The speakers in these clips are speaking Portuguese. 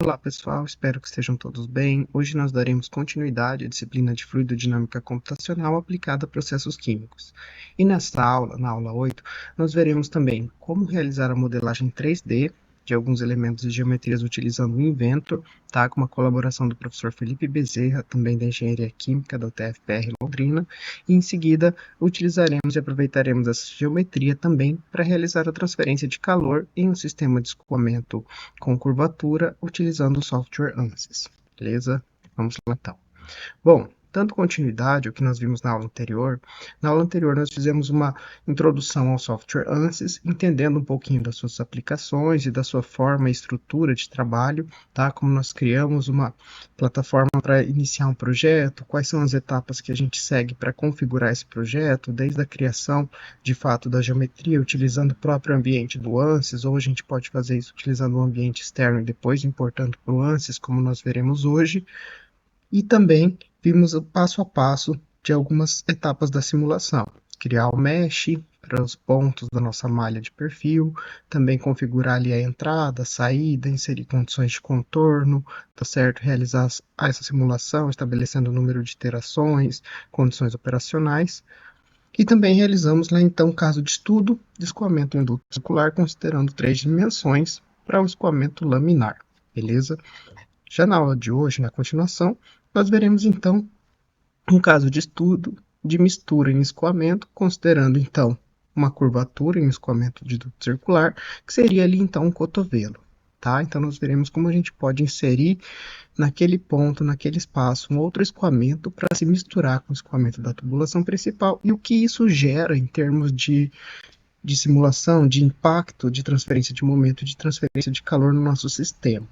Olá pessoal, espero que estejam todos bem. Hoje nós daremos continuidade à disciplina de fluidodinâmica computacional aplicada a processos químicos. E nesta aula, na aula 8, nós veremos também como realizar a modelagem 3D de alguns elementos e geometrias utilizando o Inventor, tá? Com uma colaboração do professor Felipe Bezerra, também da Engenharia Química da UTF-PR Londrina. E em seguida, utilizaremos e aproveitaremos essa geometria também para realizar a transferência de calor em um sistema de escoamento com curvatura utilizando o software ANSYS. Beleza? Vamos lá então. Bom, dando continuidade ao que nós vimos na aula anterior nós fizemos uma introdução ao software ANSYS, entendendo um pouquinho das suas aplicações e da sua forma e estrutura de trabalho, tá? Como nós criamos uma plataforma para iniciar um projeto, quais são as etapas que a gente segue para configurar esse projeto, desde a criação, de fato, da geometria, utilizando o próprio ambiente do ANSYS, ou a gente pode fazer isso utilizando um ambiente externo e depois importando para o ANSYS, como nós veremos hoje. E também vimos o passo a passo de algumas etapas da simulação. Criar o mesh para os pontos da nossa malha de perfil, também configurar ali a entrada, a saída, inserir condições de contorno, tá certo? Realizar essa simulação, estabelecendo o número de iterações, condições operacionais. E também realizamos lá então caso de estudo de escoamento em duto circular, considerando 3 dimensões para o escoamento laminar, beleza? Já na aula de hoje, na continuação, nós veremos então um caso de estudo de mistura em escoamento, considerando então uma curvatura em escoamento de duto circular, que seria ali então um cotovelo. Tá? Então nós veremos como a gente pode inserir naquele ponto, naquele espaço, um outro escoamento para se misturar com o escoamento da tubulação principal e o que isso gera em termos de simulação, de impacto, de transferência de momento, de transferência de calor no nosso sistema.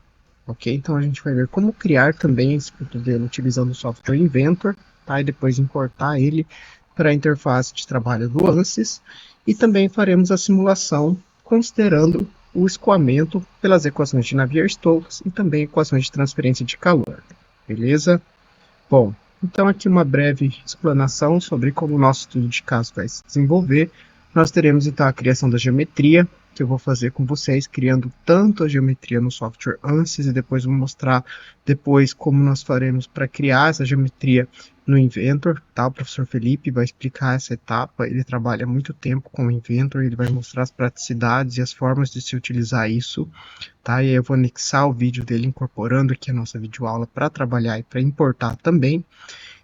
Ok? Então a gente vai ver como criar também esse cotovelo utilizando o software Inventor, tá? E depois importar ele para a interface de trabalho do ANSYS. E também faremos a simulação considerando o escoamento pelas equações de Navier-Stokes e também equações de transferência de calor. Beleza? Bom, então aqui uma breve explanação sobre como o nosso estudo de caso vai se desenvolver. Nós teremos então a criação da geometria, que eu vou fazer com vocês, criando tanto a geometria no software ANSYS e depois vou mostrar depois como nós faremos para criar essa geometria no Inventor, tá? O professor Felipe vai explicar essa etapa, ele trabalha há muito tempo com o Inventor, ele vai mostrar as praticidades e as formas de se utilizar isso, tá? E aí eu vou anexar o vídeo dele incorporando aqui a nossa videoaula para trabalhar e para importar também.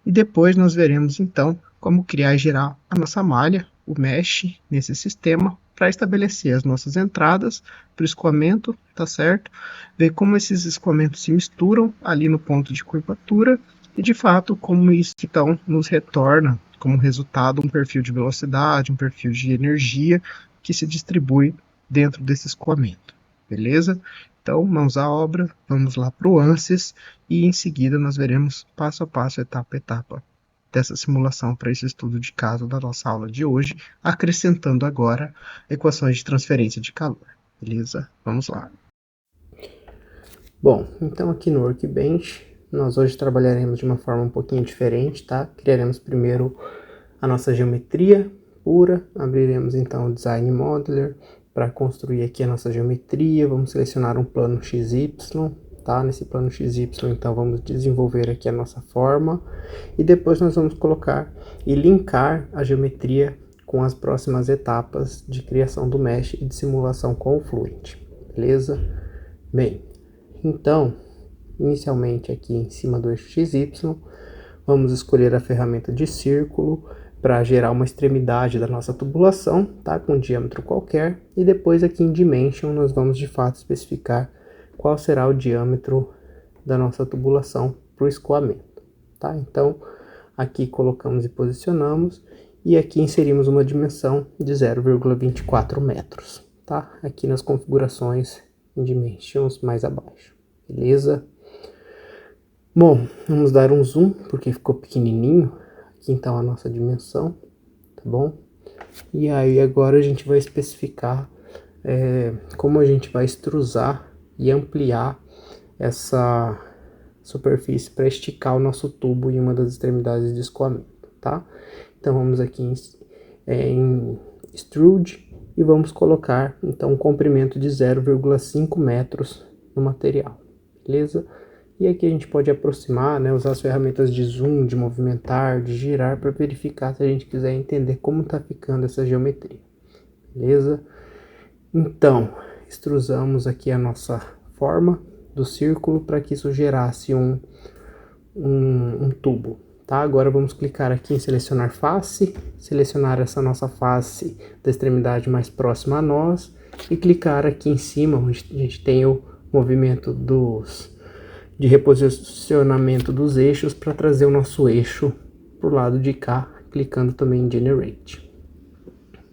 E depois nós veremos então como criar e gerar a nossa malha, o mesh, nesse sistema, para estabelecer as nossas entradas para o escoamento, tá certo? Ver como esses escoamentos se misturam ali no ponto de curvatura e de fato como isso então nos retorna como resultado um perfil de velocidade, um perfil de energia que se distribui dentro desse escoamento, beleza? Então, mãos à obra, vamos lá para o ANSYS e em seguida nós veremos passo a passo, etapa a etapa, dessa simulação para esse estudo de caso da nossa aula de hoje, acrescentando agora equações de transferência de calor. Beleza? Vamos lá. Bom, então aqui no Workbench, nós hoje trabalharemos de uma forma um pouquinho diferente, tá? Criaremos primeiro a nossa geometria pura, abriremos então o Design Modeler para construir aqui a nossa geometria, vamos selecionar um plano XY, tá? Nesse plano XY, então, vamos desenvolver aqui a nossa forma e depois nós vamos colocar e linkar a geometria com as próximas etapas de criação do mesh e de simulação com o Fluent, beleza? Bem, então, inicialmente aqui em cima do eixo XY, vamos escolher a ferramenta de círculo para gerar uma extremidade da nossa tubulação, tá? Com um diâmetro qualquer, e depois aqui em Dimension nós vamos de fato especificar qual será o diâmetro da nossa tubulação para o escoamento, tá? Então, aqui colocamos e posicionamos, e aqui inserimos uma dimensão de 0,24 metros, tá? Aqui nas configurações em Dimensions mais abaixo, beleza? Bom, vamos dar um zoom, porque ficou pequenininho. Aqui então a nossa dimensão, tá bom? E aí agora a gente vai especificar como a gente vai extrusar e ampliar essa superfície para esticar o nosso tubo em uma das extremidades de escoamento, tá? Então vamos aqui em Extrude e vamos colocar então um comprimento de 0,5 metros no material, beleza? E aqui a gente pode aproximar, né, usar as ferramentas de zoom, de movimentar, de girar para verificar se a gente quiser entender como está ficando essa geometria, beleza? Então, extrusamos aqui a nossa forma do círculo para que isso gerasse um tubo, tá? Agora vamos clicar aqui em selecionar face, selecionar essa nossa face da extremidade mais próxima a nós e clicar aqui em cima, onde a gente tem o movimento de reposicionamento dos eixos para trazer o nosso eixo para o lado de cá, clicando também em Generate.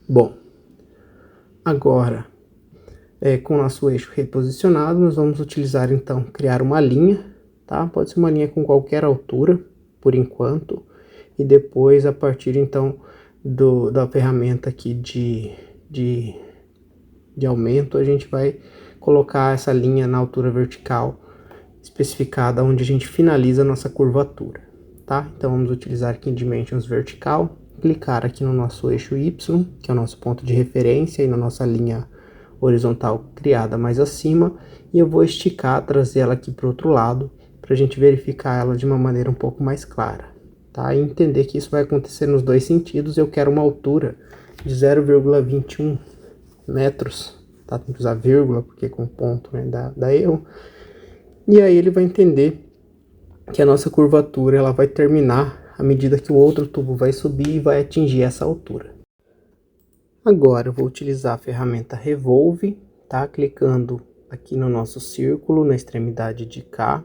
Bom, agora com o nosso eixo reposicionado, nós vamos utilizar então, criar uma linha, tá? Pode ser uma linha com qualquer altura, por enquanto, e depois a partir então da ferramenta aqui de aumento, a gente vai colocar essa linha na altura vertical especificada onde a gente finaliza a nossa curvatura, tá? Então vamos utilizar aqui em Dimensions Vertical, clicar aqui no nosso eixo Y, que é o nosso ponto de referência, e na nossa linha horizontal criada mais acima, e eu vou esticar, trazer ela aqui para o outro lado, para a gente verificar ela de uma maneira um pouco mais clara, tá? E entender que isso vai acontecer nos dois sentidos. Eu quero uma altura de 0,21 metros, tá? Tem que usar vírgula, porque com ponto, né, dá erro. E aí ele vai entender que a nossa curvatura ela vai terminar à medida que o outro tubo vai subir e vai atingir essa altura. Agora eu vou utilizar a ferramenta Revolve, tá? Clicando aqui no nosso círculo, na extremidade de cá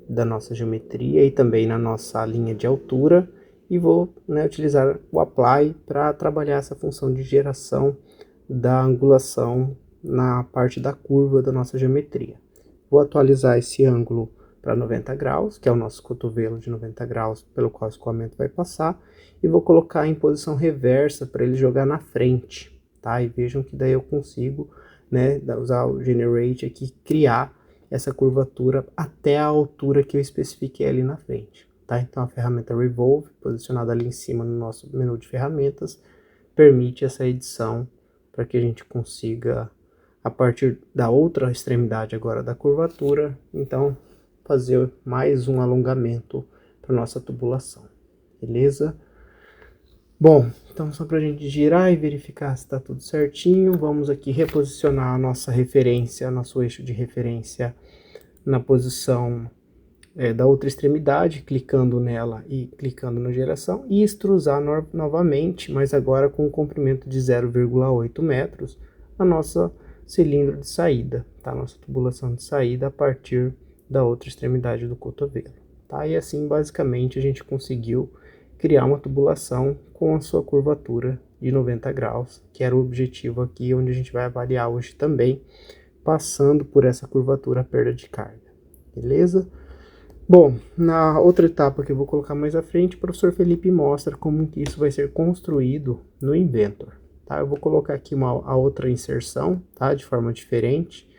da nossa geometria e também na nossa linha de altura, e vou, né, utilizar o Apply para trabalhar essa função de geração da angulação na parte da curva da nossa geometria. Vou atualizar esse ângulo para 90 graus, que é o nosso cotovelo de 90 graus pelo qual o escoamento vai passar, e vou colocar em posição reversa para ele jogar na frente, tá? E vejam que daí eu consigo, né, usar o Generate aqui, criar essa curvatura até a altura que eu especifiquei ali na frente, tá? Então a ferramenta Revolve, posicionada ali em cima no nosso menu de ferramentas, permite essa edição para que a gente consiga, a partir da outra extremidade agora da curvatura, então fazer mais um alongamento para nossa tubulação, beleza? Bom, então só para a gente girar e verificar se está tudo certinho, vamos aqui reposicionar a nossa referência, nosso eixo de referência na posição da outra extremidade, clicando nela e clicando na geração, e extrusar novamente, mas agora com um comprimento de 0,8 metros, a nossa cilindro de saída, tá? Nossa tubulação de saída a partir da outra extremidade do cotovelo, tá? E assim, basicamente, a gente conseguiu criar uma tubulação com a sua curvatura de 90 graus, que era o objetivo aqui, onde a gente vai avaliar hoje também, passando por essa curvatura a perda de carga, beleza? Bom, na outra etapa que eu vou colocar mais à frente, o professor Felipe mostra como que isso vai ser construído no Inventor, tá? Eu vou colocar aqui a outra inserção, tá? De forma diferente,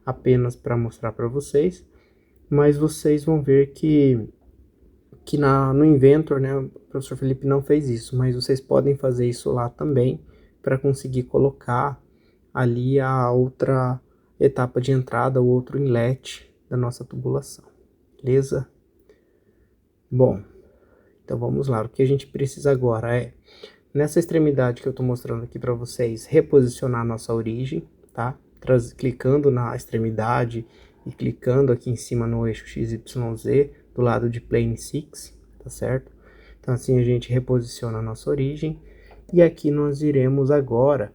apenas para mostrar para vocês, mas vocês vão ver que no Inventor, né, o professor Felipe não fez isso, mas vocês podem fazer isso lá também, para conseguir colocar ali a outra etapa de entrada, o outro inlet da nossa tubulação, beleza? Bom, então vamos lá, o que a gente precisa agora é, nessa extremidade que eu estou mostrando aqui para vocês, reposicionar a nossa origem, tá? Clicando na extremidade e clicando aqui em cima no eixo XYZ, do lado de Plane 6, tá certo? Então assim a gente reposiciona a nossa origem, e aqui nós iremos agora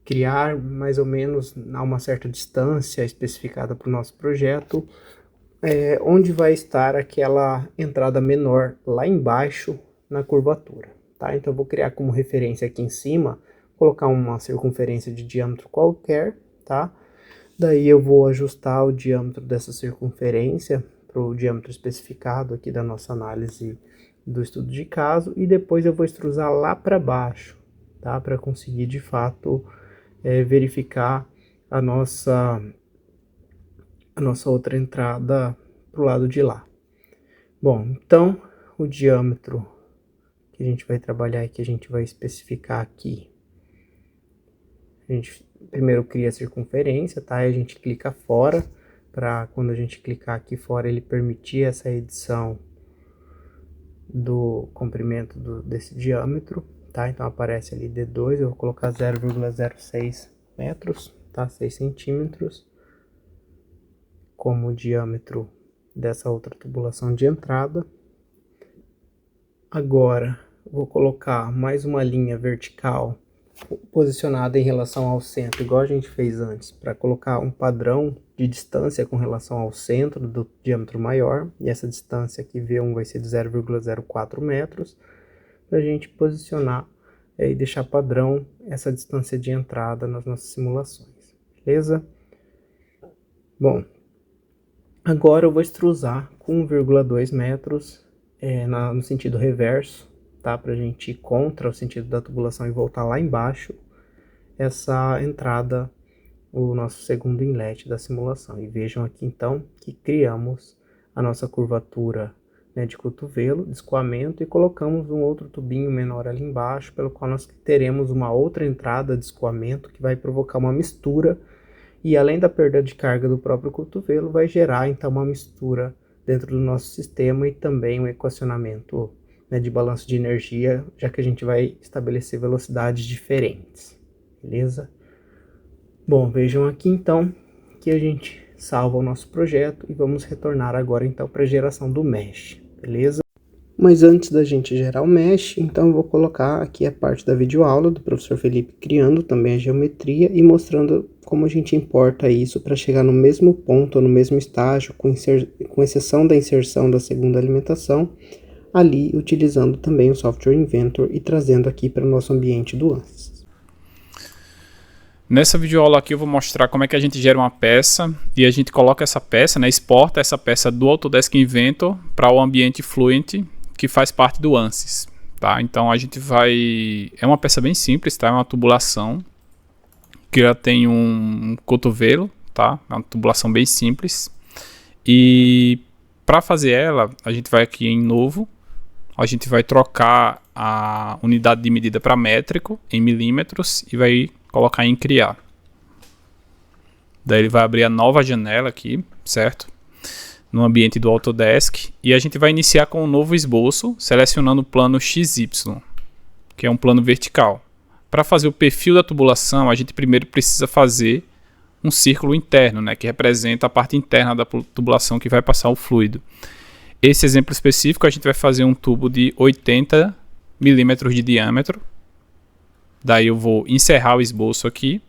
criar mais ou menos a uma certa distância especificada para o nosso projeto, onde vai estar aquela entrada menor lá embaixo na curvatura, tá? Então eu vou criar como referência aqui em cima, colocar uma circunferência de diâmetro qualquer, tá? Daí eu vou ajustar o diâmetro dessa circunferência para o diâmetro especificado aqui da nossa análise do estudo de caso, e depois eu vou extrusar lá para baixo, tá? Para conseguir de fato verificar a nossa outra entrada para o lado de lá. Bom, então o diâmetro que a gente vai trabalhar e que a gente vai especificar aqui, a gente primeiro cria a circunferência, tá? E a gente clica fora para quando a gente clicar aqui fora ele permitir essa edição do comprimento desse diâmetro, tá? Então aparece ali D2, eu vou colocar 0,06 metros, tá? 6 centímetros como o diâmetro dessa outra tubulação de entrada. Agora vou colocar mais uma linha vertical posicionada em relação ao centro, igual a gente fez antes, para colocar um padrão de distância com relação ao centro do diâmetro maior, e essa distância aqui V1 vai ser de 0,04 metros, para a gente posicionar e deixar padrão essa distância de entrada nas nossas simulações, beleza? Bom, agora eu vou extrusar com 1,2 metros no sentido reverso, tá? Para a gente ir contra o sentido da tubulação e voltar lá embaixo essa entrada, o nosso segundo inlet da simulação. E vejam aqui então que criamos a nossa curvatura, né, de cotovelo, de escoamento, e colocamos um outro tubinho menor ali embaixo, pelo qual nós teremos uma outra entrada de escoamento que vai provocar uma mistura, e além da perda de carga do próprio cotovelo, vai gerar então uma mistura dentro do nosso sistema e também um equacionamento, né, de balanço de energia, já que a gente vai estabelecer velocidades diferentes, beleza? Bom, vejam aqui então que a gente salva o nosso projeto e vamos retornar agora então para a geração do mesh, beleza? Mas antes da gente gerar o mesh, então eu vou colocar aqui a parte da videoaula do professor Felipe criando também a geometria e mostrando como a gente importa isso para chegar no mesmo ponto, ou no mesmo estágio, com exceção da inserção da segunda alimentação, ali utilizando também o Software Inventor e trazendo aqui para o nosso ambiente do ANSYS. Nessa videoaula aqui eu vou mostrar como é que a gente gera uma peça e a gente coloca essa peça, né, exporta essa peça do Autodesk Inventor para o ambiente Fluent, que faz parte do ANSYS, tá? Então a gente vai... É uma peça bem simples, tá? É uma tubulação que já tem um cotovelo, tá? É uma tubulação bem simples. E para fazer ela, a gente vai aqui em novo, a gente vai trocar a unidade de medida para métrico em milímetros e vai colocar em criar. Daí ele vai abrir a nova janela aqui, certo? No ambiente do Autodesk, e a gente vai iniciar com um novo esboço, selecionando o plano XY, que é um plano vertical. Para fazer o perfil da tubulação, a gente primeiro precisa fazer um círculo interno, né, que representa a parte interna da tubulação que vai passar o fluido. Esse exemplo específico, a gente vai fazer um tubo de 80 milímetros de diâmetro. Daí eu vou encerrar o esboço aqui.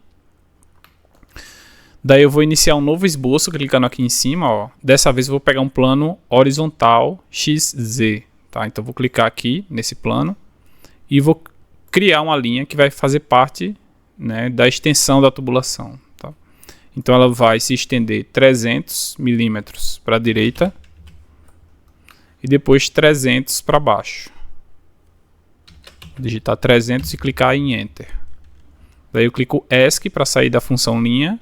Daí eu vou iniciar um novo esboço, clicando aqui em cima, ó. Dessa vez eu vou pegar um plano horizontal XZ, tá? Então eu vou clicar aqui nesse plano e vou criar uma linha que vai fazer parte, né, da extensão da tubulação, tá? Então ela vai se estender 300 milímetros para a direita e depois 300 para baixo. Vou digitar 300 e clicar em Enter. Daí eu clico ESC para sair da função linha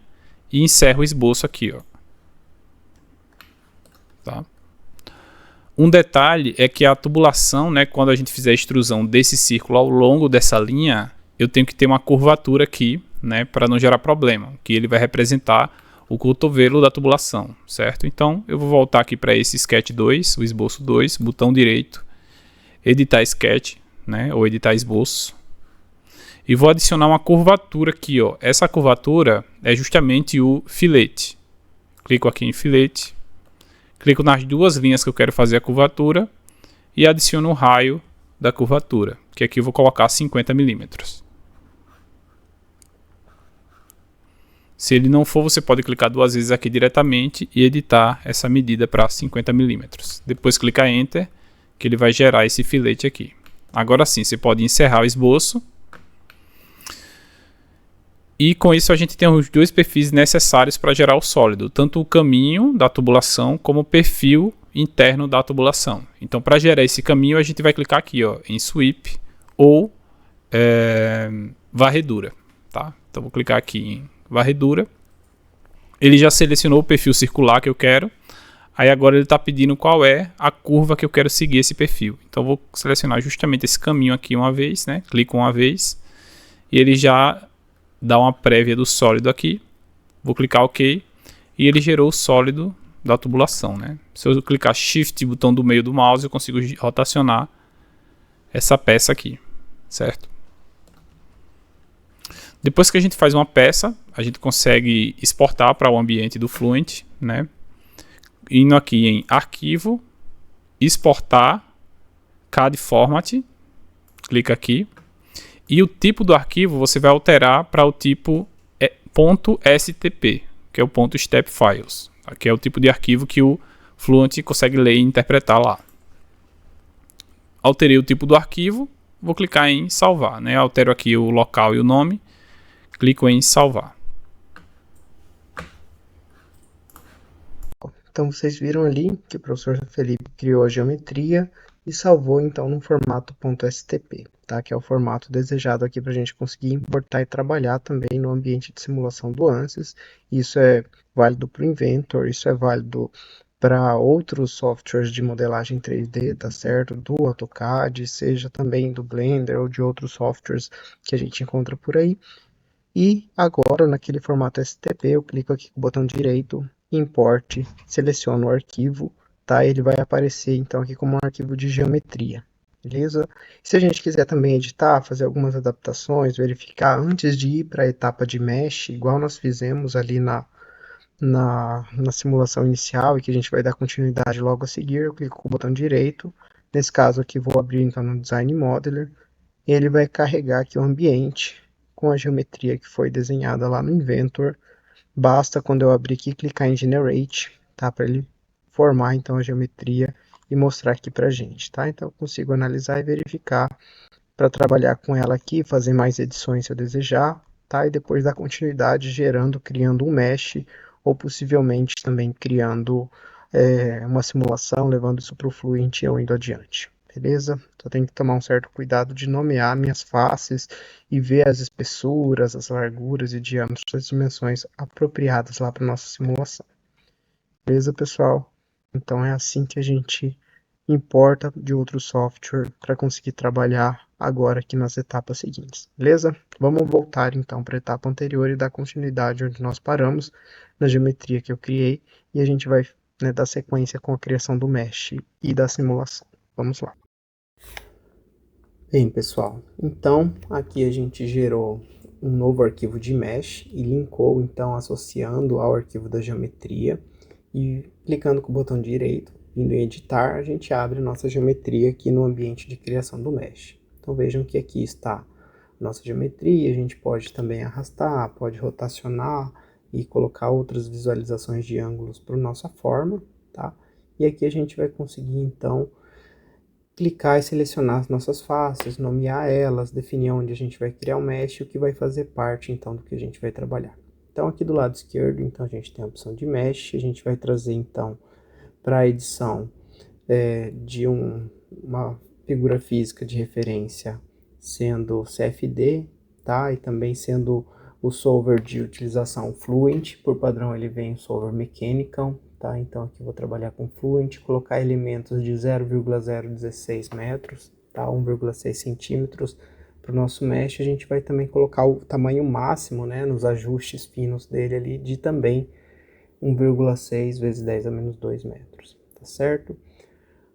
e encerro o esboço aqui, ó. Tá? Um detalhe é que a tubulação, né, quando a gente fizer a extrusão desse círculo ao longo dessa linha, eu tenho que ter uma curvatura aqui, né, para não gerar problema, que ele vai representar o cotovelo da tubulação, certo? Então eu vou voltar aqui para esse Sketch 2, o esboço 2, botão direito, editar Sketch, né, ou editar esboço. E vou adicionar uma curvatura aqui, ó. Essa curvatura é justamente o filete. Clico aqui em filete, clico nas duas linhas que eu quero fazer a curvatura e adiciono o raio da curvatura, que aqui eu vou colocar 50 milímetros. Se ele não for, você pode clicar duas vezes aqui diretamente e editar essa medida para 50 milímetros. Depois clicar Enter, que ele vai gerar esse filete aqui. Agora sim, você pode encerrar o esboço. E com isso a gente tem os dois perfis necessários para gerar o sólido, tanto o caminho da tubulação como o perfil interno da tubulação. Então para gerar esse caminho a gente vai clicar aqui, ó, em Sweep ou varredura. Tá? Então vou clicar aqui em varredura. Ele já selecionou o perfil circular que eu quero. Aí agora ele está pedindo qual é a curva que eu quero seguir esse perfil. Então vou selecionar justamente esse caminho aqui uma vez, né? Clico uma vez e ele já dá uma prévia do sólido aqui. Vou clicar OK e ele gerou o sólido da tubulação, né? Se eu clicar Shift, botão do meio do mouse, eu consigo rotacionar essa peça aqui, certo? Depois que a gente faz uma peça, a gente consegue exportar para o ambiente do Fluent, né? Indo aqui em Arquivo, Exportar, CAD Format, clica aqui. E o tipo do arquivo você vai alterar para o tipo .stp, que é o .step files, que é o tipo de arquivo que o Fluent consegue ler e interpretar lá. Alterei o tipo do arquivo, vou clicar em salvar, né? Altero aqui o local e o nome, clico em salvar. Então vocês viram ali que o professor Felipe criou a geometria e salvou então no formato .stp, tá? Que é o formato desejado aqui para a gente conseguir importar e trabalhar também no ambiente de simulação do ANSYS. Isso é válido para o Inventor, isso é válido para outros softwares de modelagem 3D, tá certo? Do AutoCAD, seja também do Blender ou de outros softwares que a gente encontra por aí. E agora, naquele formato STP, eu clico aqui com o botão direito, importe, seleciono o arquivo, tá? Ele vai aparecer então aqui como um arquivo de geometria, beleza? Se a gente quiser também editar, fazer algumas adaptações, verificar antes de ir para a etapa de mesh, igual nós fizemos ali na simulação inicial e que a gente vai dar continuidade logo a seguir, eu clico com o botão direito. Nesse caso aqui, vou abrir então no Design Modeler. E ele vai carregar aqui o ambiente com a geometria que foi desenhada lá no Inventor. Basta quando eu abrir aqui clicar em Generate, tá? Para ele formar então a geometria e mostrar aqui para a gente, tá? Então eu consigo analisar e verificar para trabalhar com ela aqui, fazer mais edições se eu desejar, tá? E depois dar continuidade gerando, criando um mesh ou possivelmente também criando uma simulação, levando isso para o Fluent ou indo adiante. Beleza? Então tenho que tomar um certo cuidado de nomear minhas faces e ver as espessuras, as larguras e diâmetros, as dimensões apropriadas lá para nossa simulação. Beleza, pessoal? Então é assim que a gente importa de outro software para conseguir trabalhar agora aqui nas etapas seguintes. Beleza? Vamos voltar então para a etapa anterior e dar continuidade onde nós paramos na geometria que eu criei e a gente vai, né, dar sequência com a criação do mesh e da simulação. Vamos lá. Bem, pessoal, então aqui a gente gerou um novo arquivo de mesh e linkou, então, associando ao arquivo da geometria e clicando com o botão direito, indo em editar, a gente abre nossa geometria aqui no ambiente de criação do mesh. Então vejam que aqui está nossa geometria, a gente pode também arrastar, pode rotacionar e colocar outras visualizações de ângulos para nossa forma, tá? E aqui a gente vai conseguir, então, clicar e selecionar as nossas faces, nomear elas, definir onde a gente vai criar o mesh e o que vai fazer parte, então, do que a gente vai trabalhar. Então, aqui do lado esquerdo, então, a gente tem a opção de mesh, a gente vai trazer, então, para a edição de uma figura física de referência, sendo CFD, tá? E também sendo o solver de utilização Fluent, por padrão ele vem o solver Mechanical, tá? Então aqui eu vou trabalhar com Fluent, colocar elementos de 0,016 metros, tá? 1,6 centímetros para o nosso mesh. A gente vai também colocar o tamanho máximo, né, nos ajustes finos dele ali, de também 1,6 vezes 10 a menos 2 metros, tá certo?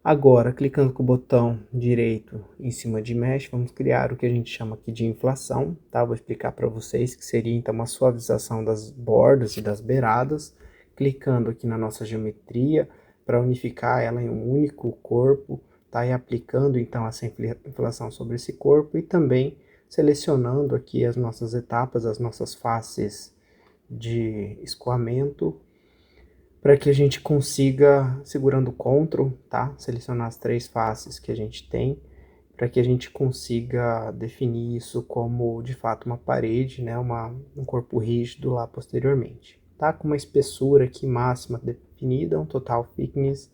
Agora, clicando com o botão direito em cima de mesh, vamos criar o que a gente chama aqui de inflação, tá? Vou explicar para vocês que seria então uma suavização das bordas e das beiradas, clicando aqui na nossa geometria para unificar ela em um único corpo, tá? E aplicando então essa inflação sobre esse corpo e também selecionando aqui as nossas etapas, as nossas faces de escoamento, para que a gente consiga, segurando o Ctrl, tá? Selecionar as três faces que a gente tem, para que a gente consiga definir isso como, de fato, uma parede, né? Um corpo rígido lá posteriormente. Tá? Com uma espessura aqui máxima definida, um total thickness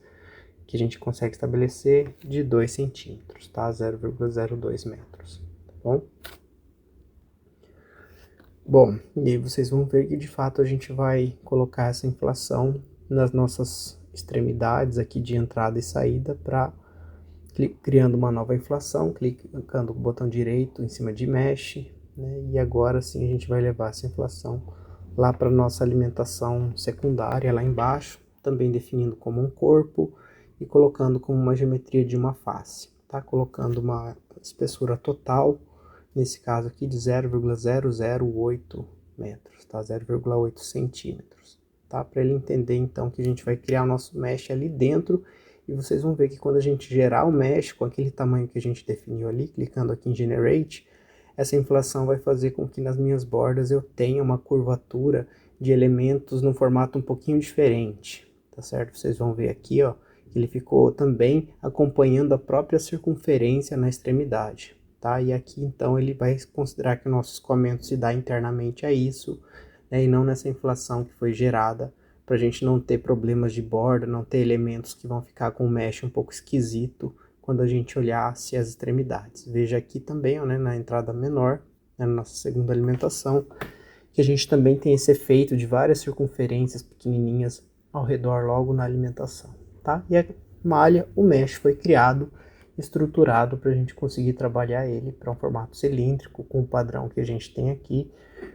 que a gente consegue estabelecer de 2 centímetros, tá? 0,02 metros, tá bom? Bom, e aí vocês vão ver que de fato a gente vai colocar essa inflação nas nossas extremidades aqui de entrada e saída, para criando uma nova inflação, clicando com o botão direito em cima de mesh, né? E agora sim a gente vai levar essa inflação lá para nossa alimentação secundária lá embaixo, também definindo como um corpo e colocando como uma geometria de uma face, tá? Colocando uma espessura total, nesse caso aqui de 0,008 metros, tá? 0,8 centímetros, tá? Para ele entender então que a gente vai criar o nosso mesh ali dentro, e vocês vão ver que quando a gente gerar o mesh com aquele tamanho que a gente definiu ali, clicando aqui em Generate, essa inflação vai fazer com que nas minhas bordas eu tenha uma curvatura de elementos num formato um pouquinho diferente, tá certo? Vocês vão ver aqui, ó, que ele ficou também acompanhando a própria circunferência na extremidade, tá? E aqui então ele vai considerar que o nosso escoamento se dá internamente a isso, né, e não nessa inflação que foi gerada, para a gente não ter problemas de borda, não ter elementos que vão ficar com o mesh um pouco esquisito quando a gente olhasse as extremidades. Veja aqui também, ó, né, na entrada menor, né, na nossa segunda alimentação, que a gente também tem esse efeito de várias circunferências pequenininhas ao redor logo na alimentação, tá? E a malha, o mesh foi criado, estruturado para a gente conseguir trabalhar ele para um formato cilíndrico, com o padrão que a gente tem aqui,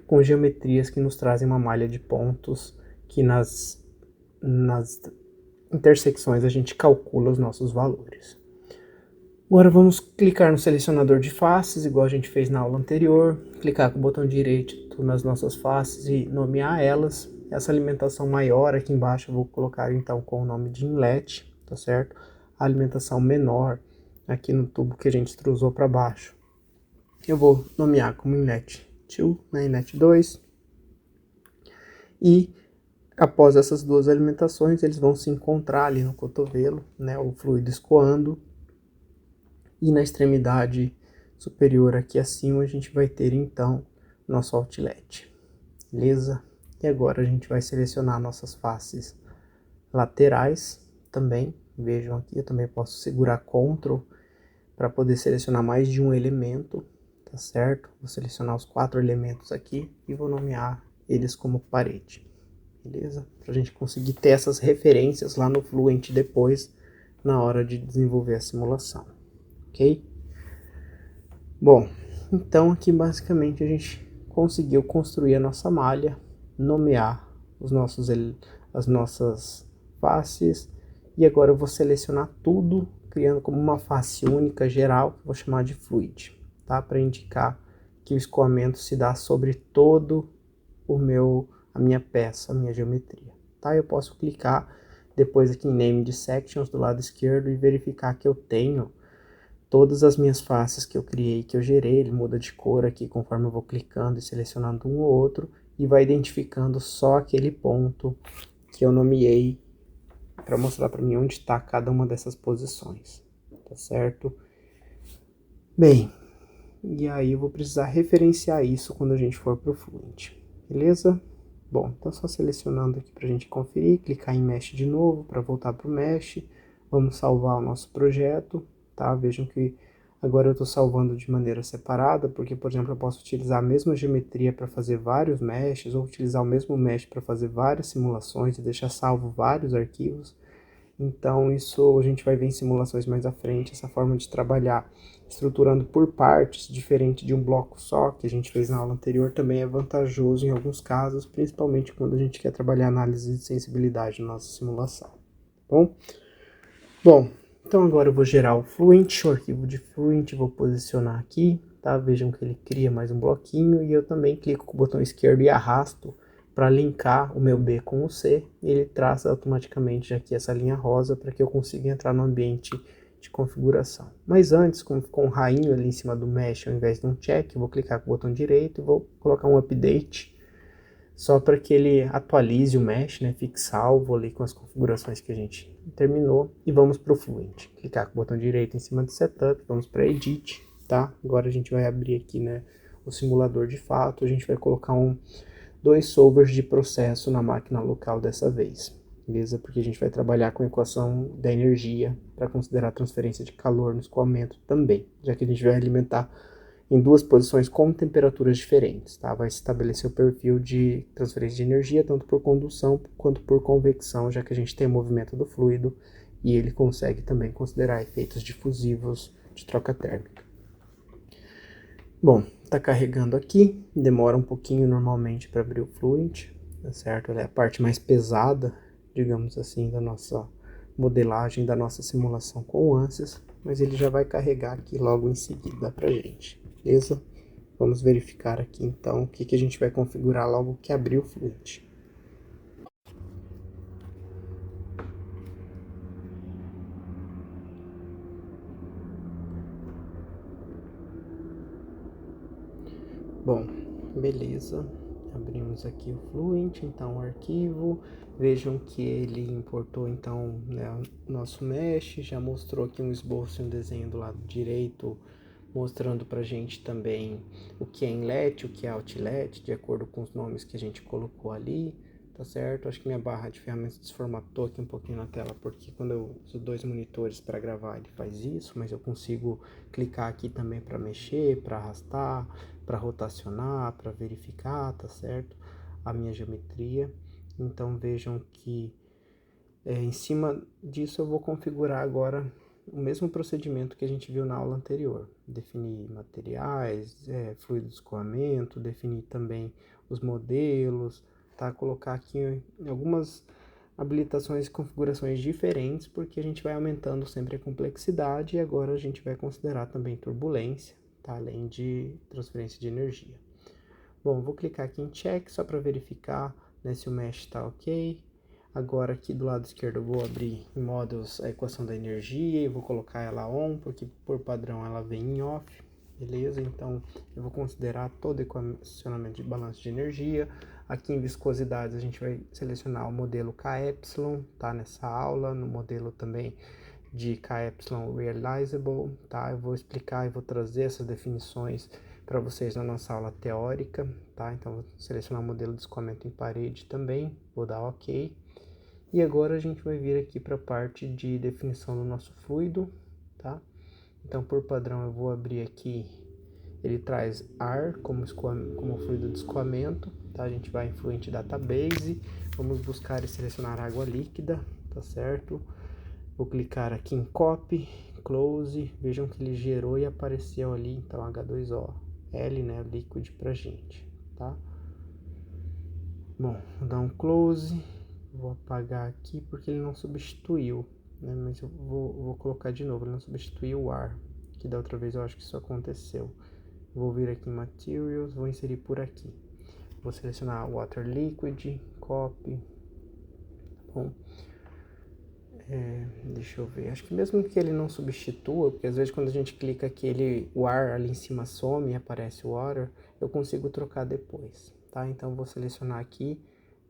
com geometrias que nos trazem uma malha de pontos que nas intersecções a gente calcula os nossos valores. Agora vamos clicar no selecionador de faces, igual a gente fez na aula anterior, clicar com o botão direito nas nossas faces e nomear elas. Essa alimentação maior aqui embaixo eu vou colocar então com o nome de inlet, tá certo? A alimentação menor aqui no tubo que a gente extrusou para baixo, eu vou nomear como inlet 2, né, inlet 2. E após essas duas alimentações, eles vão se encontrar ali no cotovelo, né, o fluido escoando. E na extremidade superior aqui acima, a gente vai ter então nosso outlet, beleza? E agora a gente vai selecionar nossas faces laterais também. Vejam aqui, eu também posso segurar Ctrl para poder selecionar mais de um elemento, tá certo? Vou selecionar os 4 elementos aqui e vou nomear eles como parede, beleza? Para a gente conseguir ter essas referências lá no Fluent depois, na hora de desenvolver a simulação. Ok? Bom, então aqui basicamente a gente conseguiu construir a nossa malha, nomear as nossas faces, e agora eu vou selecionar tudo, criando como uma face única geral, que eu vou chamar de Fluid, tá? Para indicar que o escoamento se dá sobre todo a minha peça, a minha geometria, tá? Eu posso clicar depois aqui em Name de Sections do lado esquerdo e verificar que eu tenho todas as minhas faces que eu criei, que eu gerei. Ele muda de cor aqui conforme eu vou clicando e selecionando um ou outro, e vai identificando só aquele ponto que eu nomeei para mostrar para mim onde está cada uma dessas posições, tá certo? Bem, e aí eu vou precisar referenciar isso quando a gente for para o Fluent, beleza? Bom, então só selecionando aqui para a gente conferir, clicar em Mesh de novo para voltar para o Mesh, vamos salvar o nosso projeto. Tá? Vejam que agora eu estou salvando de maneira separada, porque, por exemplo, eu posso utilizar a mesma geometria para fazer vários meshes, ou utilizar o mesmo mesh para fazer várias simulações e deixar salvo vários arquivos. Então, isso a gente vai ver em simulações mais à frente, essa forma de trabalhar estruturando por partes, diferente de um bloco só, que a gente fez na aula anterior, também é vantajoso em alguns casos, principalmente quando a gente quer trabalhar análise de sensibilidade na nossa simulação. Bom, então agora eu vou gerar o Fluent, o arquivo de Fluent, vou posicionar aqui, tá? Vejam que ele cria mais um bloquinho, e eu também clico com o botão esquerdo e arrasto para linkar o meu B com o C, e ele traça automaticamente aqui essa linha rosa para que eu consiga entrar no ambiente de configuração. Mas antes, como ficou um rainho ali em cima do mesh ao invés de um check, eu vou clicar com o botão direito e vou colocar um update, só para que ele atualize o mesh, né? Fique salvo ali com as configurações que a gente terminou, e vamos para o Fluent. Clicar com o botão direito em cima do Setup, vamos para Edit, tá? Agora a gente vai abrir aqui, né, o simulador de fato, a gente vai colocar dois solvers de processo na máquina local dessa vez, beleza? Porque a gente vai trabalhar com a equação da energia para considerar a transferência de calor no escoamento também, já que a gente vai alimentar em duas posições com temperaturas diferentes, tá? Vai estabelecer o perfil de transferência de energia, tanto por condução quanto por convecção, já que a gente tem o movimento do fluido, e ele consegue também considerar efeitos difusivos de troca térmica. Bom, tá carregando aqui, demora um pouquinho normalmente para abrir o Fluent, tá certo? Ela é a parte mais pesada, digamos assim, da nossa modelagem, da nossa simulação com o ANSYS, mas ele já vai carregar aqui logo em seguida pra gente, beleza? Vamos verificar aqui então o que a gente vai configurar logo que abrir o Fluent. Bom, beleza. Abrimos aqui o Fluent, então o arquivo. Vejam que ele importou então, né, o nosso mesh, já mostrou aqui um esboço e um desenho do lado direito, mostrando pra gente também o que é inlet, o que é outlet, de acordo com os nomes que a gente colocou ali, tá certo? Acho que minha barra de ferramentas desformatou aqui um pouquinho na tela, porque quando eu uso 2 monitores para gravar ele faz isso, mas eu consigo clicar aqui também para mexer, para arrastar, para rotacionar, para verificar, tá certo? A minha geometria. Então vejam que em cima disso eu vou configurar agora o mesmo procedimento que a gente viu na aula anterior. Definir materiais, fluido de escoamento, definir também os modelos, tá? Colocar aqui algumas habilitações e configurações diferentes, porque a gente vai aumentando sempre a complexidade e agora a gente vai considerar também turbulência, tá? Além de transferência de energia. Bom, vou clicar aqui em check só para verificar, né, se o mesh está ok. Agora aqui do lado esquerdo eu vou abrir em modos a equação da energia e vou colocar ela on, porque por padrão ela vem em off, beleza? Então eu vou considerar todo equacionamento de balanço de energia. Aqui em viscosidades a gente vai selecionar o modelo KY, tá? Nessa aula, no modelo também de KY Realizable, tá? Eu vou explicar e vou trazer essas definições para vocês na nossa aula teórica, tá? Então vou selecionar o modelo de escoamento em parede também, vou dar OK. E agora a gente vai vir aqui para a parte de definição do nosso fluido, tá? Então, por padrão, eu vou abrir aqui, ele traz ar como fluido de escoamento, tá? A gente vai em Fluent Database, vamos buscar e selecionar água líquida, tá certo? Vou clicar aqui em Copy, Close, vejam que ele gerou e apareceu ali, então H2O, L, né, liquid pra gente, tá? Bom, vou dar um Close. Vou apagar aqui porque ele não substituiu, né? Mas eu vou colocar de novo, ele não substituiu o ar, que da outra vez eu acho que isso aconteceu. Vou vir aqui em Materials, vou inserir por aqui. Vou selecionar Water Liquid, Copy. Bom, deixa eu ver, acho que mesmo que ele não substitua, porque às vezes quando a gente clica aqui, o ar ali em cima some e aparece o Water, eu consigo trocar depois, tá? Então vou selecionar aqui,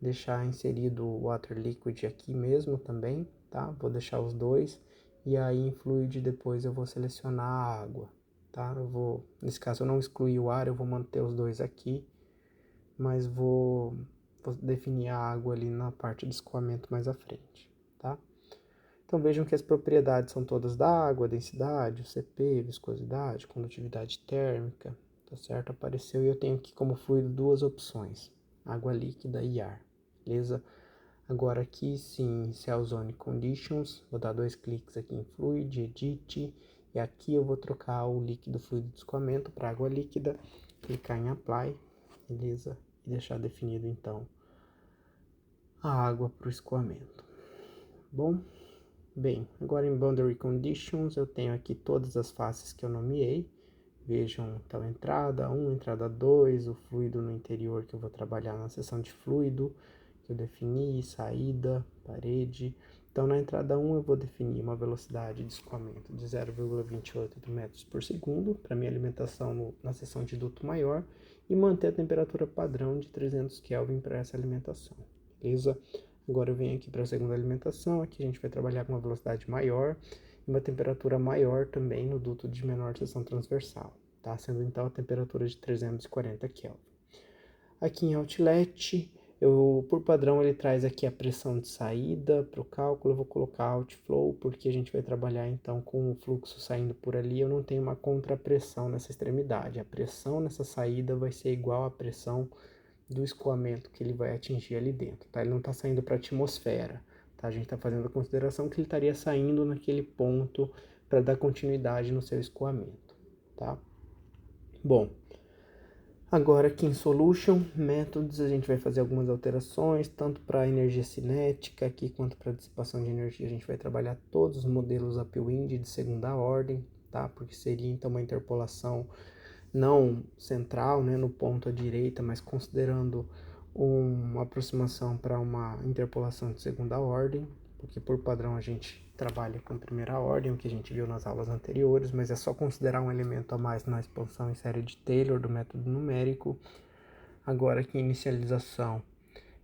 deixar inserido o Water Liquid aqui mesmo também, tá? Vou deixar os dois, e aí em Fluid depois eu vou selecionar a água, tá? Nesse caso eu não excluí o ar, eu vou manter os dois aqui, mas vou definir a água ali na parte de escoamento mais à frente, tá? Então vejam que as propriedades são todas da água, densidade, o CP, viscosidade, condutividade térmica, tá certo? Apareceu e eu tenho aqui como fluido duas opções, água líquida e ar, beleza? Agora aqui sim, Cell Zone Conditions, vou dar 2 cliques aqui em Fluid, Edit, e aqui eu vou trocar o líquido fluido de escoamento para água líquida, clicar em Apply, beleza? E deixar definido então a água para o escoamento. Bom? Bem, agora em Boundary Conditions eu tenho aqui todas as faces que eu nomeei. Vejam, então, entrada 1, entrada 2, o fluido no interior que eu vou trabalhar na seção de fluido, que eu defini, saída, parede. Então, na entrada 1 eu vou definir uma velocidade de escoamento de 0,28 metros por segundo, para minha alimentação na seção de duto maior, e manter a temperatura padrão de 300 Kelvin para essa alimentação, beleza? Agora eu venho aqui para a segunda alimentação, aqui a gente vai trabalhar com uma velocidade maior e uma temperatura maior também no duto de menor seção transversal, tá? Sendo então a temperatura de 340 Kelvin. Aqui em Outlet, por padrão ele traz aqui a pressão de saída para o cálculo, eu vou colocar Outflow porque a gente vai trabalhar então com o fluxo saindo por ali, eu não tenho uma contrapressão nessa extremidade, a pressão nessa saída vai ser igual à pressão do escoamento que ele vai atingir ali dentro, tá? Ele não está saindo para a atmosfera, tá? A gente está fazendo a consideração que ele estaria saindo naquele ponto para dar continuidade no seu escoamento, tá? Bom, agora aqui em Solution Methods a gente vai fazer algumas alterações, tanto para energia cinética aqui quanto para dissipação de energia. A gente vai trabalhar todos os modelos upwind de segunda ordem, tá? Porque seria então uma interpolação não central, né, no ponto à direita, mas considerando uma aproximação para uma interpolação de segunda ordem, porque por padrão a gente trabalha com primeira ordem, o que a gente viu nas aulas anteriores, mas é só considerar um elemento a mais na expansão em série de Taylor do método numérico. Agora aqui em inicialização,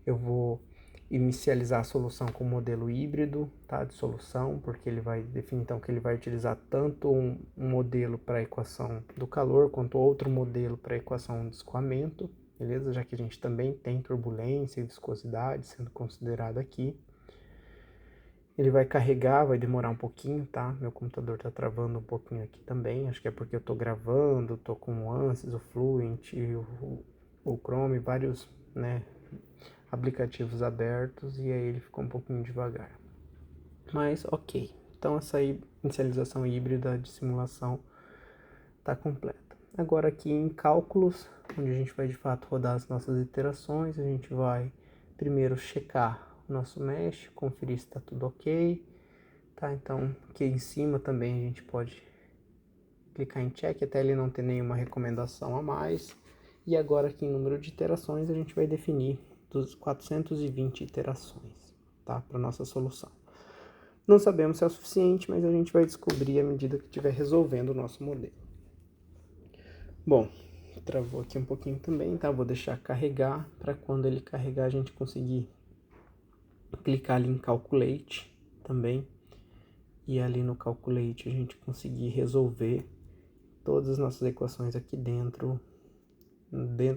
eu vou inicializar a solução com o modelo híbrido, tá, de solução, porque ele vai definir então que ele vai utilizar tanto um modelo para a equação do calor, quanto outro modelo para a equação do escoamento, beleza? Já que a gente também tem turbulência e viscosidade sendo considerado aqui. Ele vai carregar, vai demorar um pouquinho, tá? Meu computador tá travando um pouquinho aqui também, acho que é porque eu tô gravando, tô com o Ansys, o Fluent, o Chrome, vários, né, aplicativos abertos, e aí ele ficou um pouquinho devagar. Mas ok, então essa inicialização híbrida de simulação está completa. Agora aqui em cálculos, onde a gente vai de fato rodar as nossas iterações, a gente vai primeiro checar o nosso mesh, conferir se está tudo ok, tá? Então aqui em cima também a gente pode clicar em check até ele não ter nenhuma recomendação a mais. E agora aqui em número de iterações a gente vai definir dos 420 iterações, tá? Para nossa solução. Não sabemos se é o suficiente, mas a gente vai descobrir à medida que estiver resolvendo o nosso modelo. Bom, travou aqui um pouquinho também, tá? Vou deixar carregar, para quando ele carregar a gente conseguir clicar ali em Calculate também. E ali no Calculate a gente conseguir resolver todas as nossas equações aqui dentro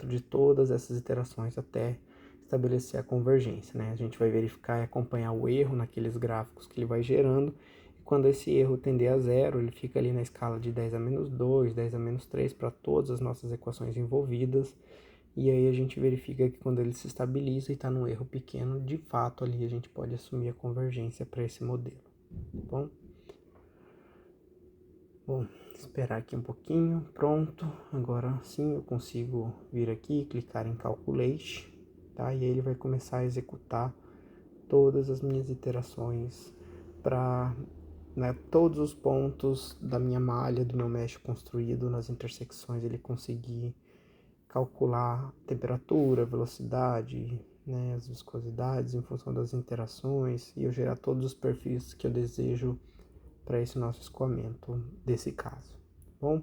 de todas essas iterações até estabelecer a convergência, né? A gente vai verificar e acompanhar o erro naqueles gráficos que ele vai gerando, e quando esse erro tender a zero, ele fica ali na escala de 10 a menos 2, 10 a menos 3 para todas as nossas equações envolvidas, e aí a gente verifica que quando ele se estabiliza e está num erro pequeno, de fato ali a gente pode assumir a convergência para esse modelo, tá bom? Esperar aqui um pouquinho, pronto, agora sim eu consigo vir aqui, clicar em Calculate, tá? E aí ele vai começar a executar todas as minhas iterações para, né, todos os pontos da minha malha, do meu mesh construído nas intersecções, ele conseguir calcular temperatura, velocidade, né, as viscosidades em função das interações, e eu gerar todos os perfis que eu desejo para esse nosso escoamento desse caso, bom?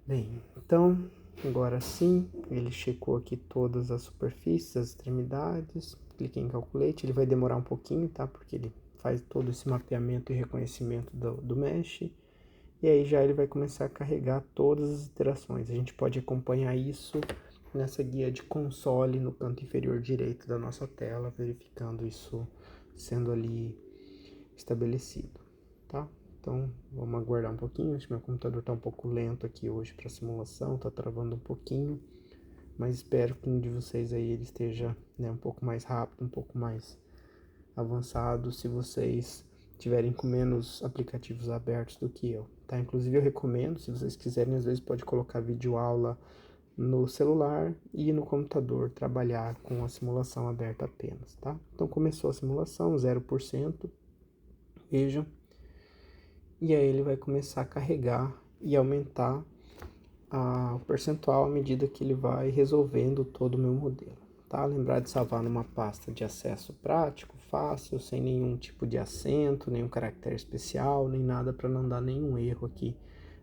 Bem, então, agora sim, ele checou aqui todas as superfícies, as extremidades, cliquei em Calculate, ele vai demorar um pouquinho, tá? Porque ele faz todo esse mapeamento e reconhecimento do mesh, e aí já ele vai começar a carregar todas as iterações. A gente pode acompanhar isso nessa guia de console no canto inferior direito da nossa tela, verificando isso sendo ali estabelecido, tá? Então vamos aguardar um pouquinho, acho que meu computador está um pouco lento aqui hoje para simulação, está travando um pouquinho, mas espero que um de vocês aí ele esteja, né, um pouco mais rápido, um pouco mais avançado, se vocês tiverem com menos aplicativos abertos do que eu, tá? Inclusive eu recomendo, se vocês quiserem, às vezes pode colocar videoaula no celular e no computador, trabalhar com a simulação aberta apenas, tá? Então começou a simulação, 0%, vejam, e aí ele vai começar a carregar e aumentar o percentual à medida que ele vai resolvendo todo o meu modelo, tá? Lembrar de salvar numa pasta de acesso prático, fácil, sem nenhum tipo de acento, nenhum caractere especial, nem nada, para não dar nenhum erro aqui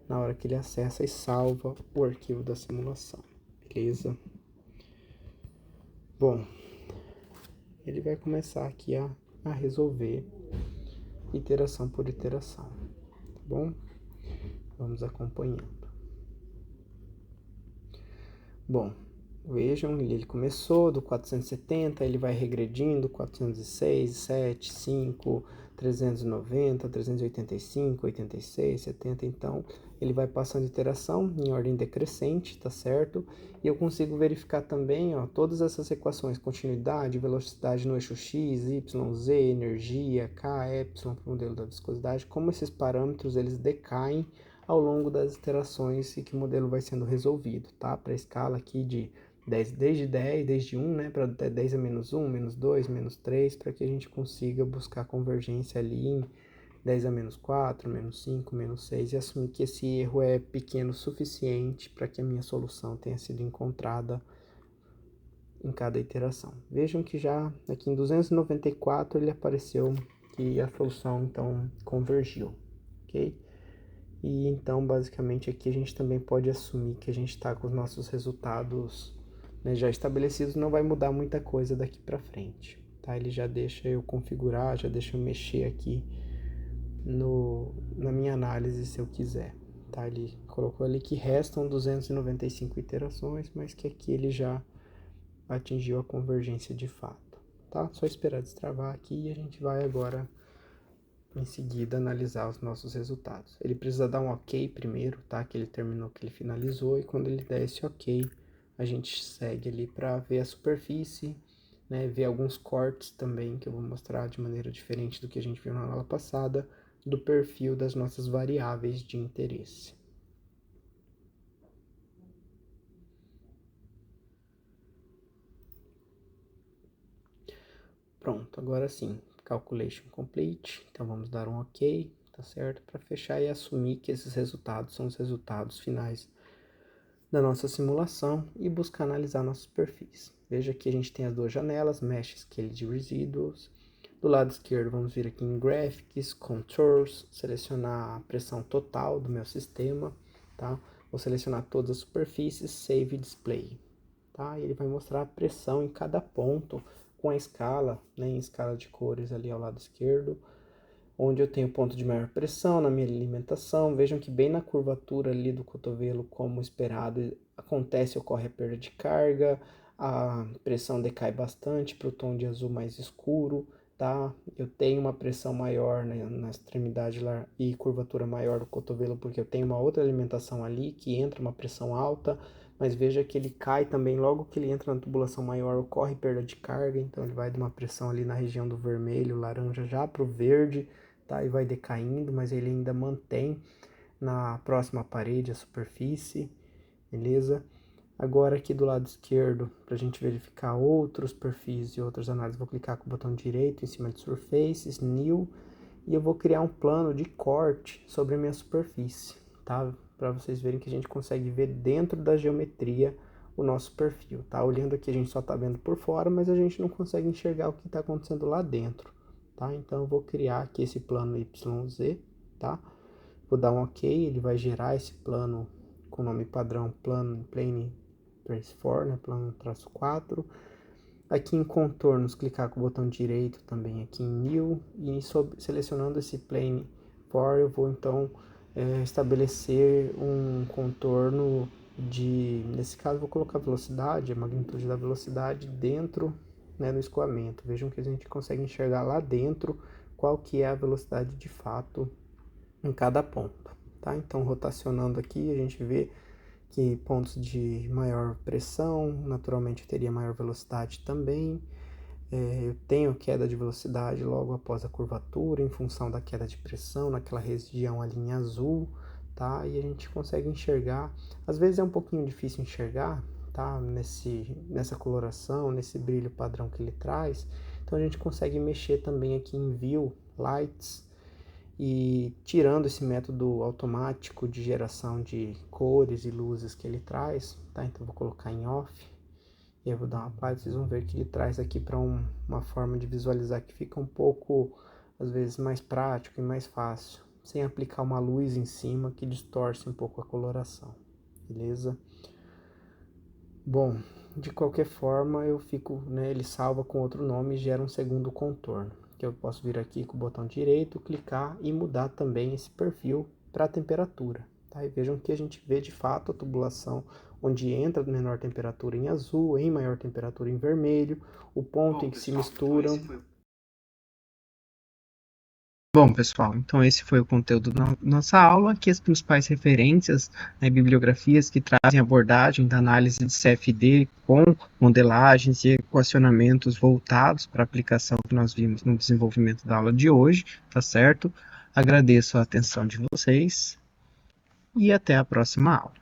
na hora que ele acessa e salva o arquivo da simulação, beleza? Bom, ele vai começar aqui a resolver iteração por iteração, tá bom? Vamos acompanhando. Bom, vejam, ele começou do 470, ele vai regredindo, 406, 7, 5, 390, 385, 86, 70, então ele vai passando iteração em ordem decrescente, tá certo? E eu consigo verificar também, ó, todas essas equações, continuidade, velocidade no eixo x, y, z, energia, k, epsilon, para o modelo da viscosidade, como esses parâmetros eles decaem ao longo das iterações e que o modelo vai sendo resolvido, tá? Para a escala aqui de 10, desde 1, né, para 10 a menos 1, menos 2, menos 3, para que a gente consiga buscar convergência ali em 10 a menos 4, menos 5, menos 6 e assumir que esse erro é pequeno o suficiente para que a minha solução tenha sido encontrada em cada iteração. Vejam que já aqui em 294 ele apareceu que a solução então convergiu, ok? E então basicamente aqui a gente também pode assumir que a gente está com os nossos resultados, né, já estabelecidos, não vai mudar muita coisa daqui para frente, tá? Ele já deixa eu configurar, já deixa eu mexer aqui na minha análise se eu quiser, tá? Ele colocou ali que restam 295 iterações, mas que aqui ele já atingiu a convergência de fato, tá? Só esperar destravar aqui e a gente vai agora em seguida analisar os nossos resultados. Ele precisa dar um ok primeiro, tá? Que ele terminou, que ele finalizou, e quando ele der esse ok, a gente segue ali para ver a superfície, né? Ver alguns cortes também, que eu vou mostrar de maneira diferente do que a gente viu na aula passada, do perfil das nossas variáveis de interesse. Pronto, agora sim, calculation complete, então vamos dar um ok, tá certo? Para fechar e assumir que esses resultados são os resultados finais da nossa simulação e buscar analisar nossos perfis. Veja que a gente tem as duas janelas, Mesh Scale de Residuals. Do lado esquerdo vamos vir aqui em Graphics, Contours, selecionar a pressão total do meu sistema, tá? Vou selecionar todas as superfícies, Save Display, tá? E ele vai mostrar a pressão em cada ponto com a escala, né, em escala de cores ali ao lado esquerdo, onde eu tenho ponto de maior pressão na minha alimentação. Vejam que bem na curvatura ali do cotovelo, como esperado, ocorre a perda de carga, a pressão decai bastante para o tom de azul mais escuro, tá? Eu tenho uma pressão maior, né, na extremidade lá e curvatura maior do cotovelo, porque eu tenho uma outra alimentação ali que entra uma pressão alta, mas veja que ele cai também logo que ele entra na tubulação maior, ocorre perda de carga, então ele vai de uma pressão ali na região do vermelho, laranja já para o verde, tá? E vai decaindo, mas ele ainda mantém na próxima parede a superfície, beleza? Agora aqui do lado esquerdo, para a gente verificar outros perfis e outras análises, vou clicar com o botão direito em cima de Surfaces, New, e eu vou criar um plano de corte sobre a minha superfície, tá? Para vocês verem que a gente consegue ver dentro da geometria o nosso perfil, tá? Olhando aqui a gente só está vendo por fora, mas a gente não consegue enxergar o que está acontecendo lá dentro, tá? Então eu vou criar aqui esse plano YZ, tá? Vou dar um OK, ele vai gerar esse plano com o nome padrão Plane Trace 4, né? Plano traço 4. Aqui em contornos, clicar com o botão direito também aqui em New, e selecionando esse Plane 4, eu vou então estabelecer um contorno nesse caso vou colocar a velocidade, a magnitude da velocidade dentro, né, do escoamento. Vejam que a gente consegue enxergar lá dentro qual que é a velocidade de fato em cada ponto, tá? Então rotacionando aqui a gente vê que pontos de maior pressão, naturalmente eu teria maior velocidade também. Eu tenho queda de velocidade logo após a curvatura, em função da queda de pressão, naquela região ali em azul, tá? E a gente consegue enxergar, às vezes é um pouquinho difícil enxergar, tá? Nessa coloração, nesse brilho padrão que ele traz, então a gente consegue mexer também aqui em View, Lights, e tirando esse método automático de geração de cores e luzes que ele traz, tá? Então vou colocar em Off. E eu vou dar uma pausa, vocês vão ver que ele traz aqui para uma forma de visualizar que fica um pouco, às vezes, mais prático e mais fácil, sem aplicar uma luz em cima que distorce um pouco a coloração, beleza? Bom, de qualquer forma, ele salva com outro nome e gera um segundo contorno, que eu posso vir aqui com o botão direito, clicar e mudar também esse perfil para a temperatura. Tá? E vejam que a gente vê de fato a tubulação onde entra menor temperatura em azul, em maior temperatura em vermelho, o ponto em que se misturam. Bom, pessoal, então esse foi o conteúdo da nossa aula. Aqui as principais referências, né, bibliografias que trazem abordagem da análise de CFD com modelagens e equacionamentos voltados para a aplicação que nós vimos no desenvolvimento da aula de hoje, tá certo? Agradeço a atenção de vocês. e até a próxima aula.